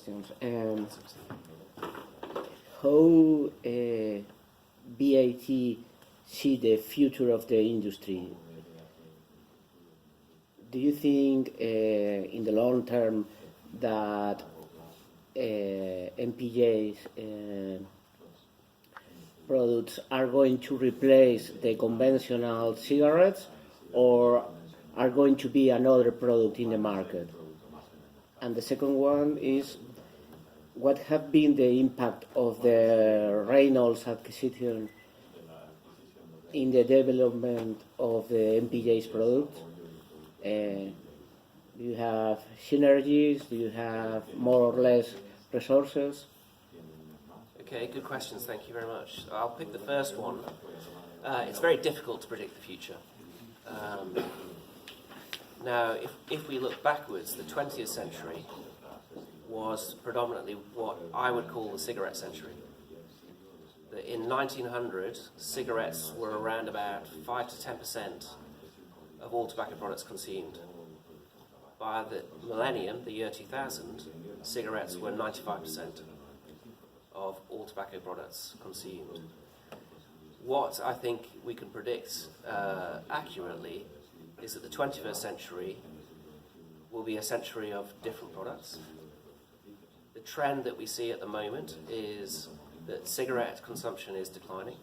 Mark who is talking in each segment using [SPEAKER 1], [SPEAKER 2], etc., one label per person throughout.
[SPEAKER 1] questions. How BAT see the future of the industry? Do you think in the long term that MPJ's products are going to replace the conventional cigarettes, or are going to be another product in the market? And the second one is, what have been the impact of the Reynolds acquisition in the development of the MPJ's product? Do you have synergies? Do you have more or less resources?
[SPEAKER 2] Okay, good questions. Thank you very much. I'll pick the first one. It's very difficult to predict the future. Now, if we look backwards, the 20th century was predominantly what I would call the cigarette century. In 1900, cigarettes were around about 5 to 10% of all tobacco products consumed. By the millennium, the year 2000, cigarettes were 95% of all tobacco products consumed. What I think we can predict accurately is that the 21st century will be a century of different products. The trend that we see at the moment is that cigarette consumption is declining,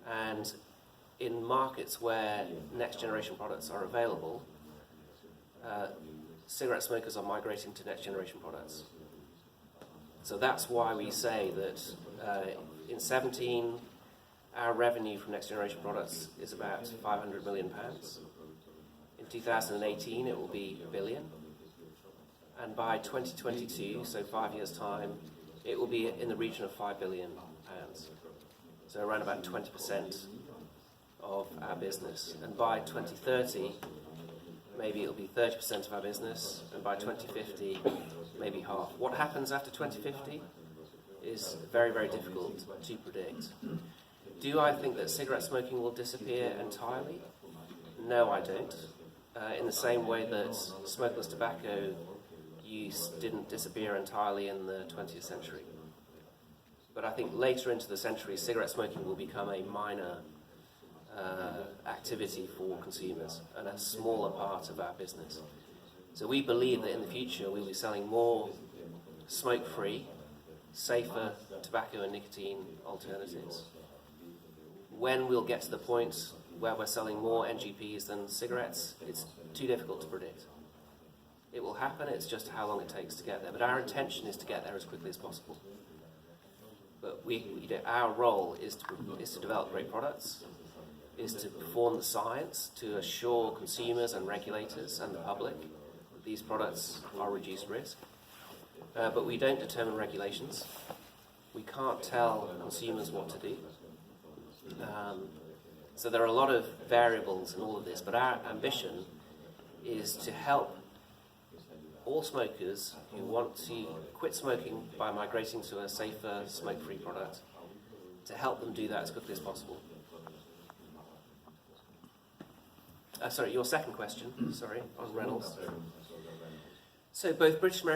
[SPEAKER 2] and in markets where next generation products are available, cigarette smokers are migrating to next generation products. So that's why we say that in 2017, our revenue from next generation products is about £500 million. In 2018, it will be £1 billion. And by 2022, so 5 years' time, it will be in the region of £5 billion. So around about 20% of our business. And by 2030, maybe it'll be 30% of our business. And by 2050, maybe half. What happens after 2050 is very, very difficult to predict. Do I think that cigarette smoking will disappear entirely? No, I don't. In the same way that smokeless tobacco use didn't disappear entirely in the 20th century. But I think later into the century, cigarette smoking will become a minor activity for consumers and a smaller part of our business. So we believe that in the future we'll be selling more smoke-free, safer tobacco and nicotine alternatives. When we'll get to the point where we're selling more NGPs than cigarettes, it's too difficult to predict. It will happen, it's just how long it takes to get there. But our intention is to get there as quickly as possible. But our role is to develop great products, is to perform the science, to assure consumers and regulators and the public that these products are reduced risk. But we don't determine regulations. We can't tell consumers what to do. So there are a lot of variables in all of this, but our ambition is to help all smokers who want to quit smoking by migrating to a safer, smoke-free product, to help them do that as quickly as possible. Sorry, your second question, on Reynolds. So both British American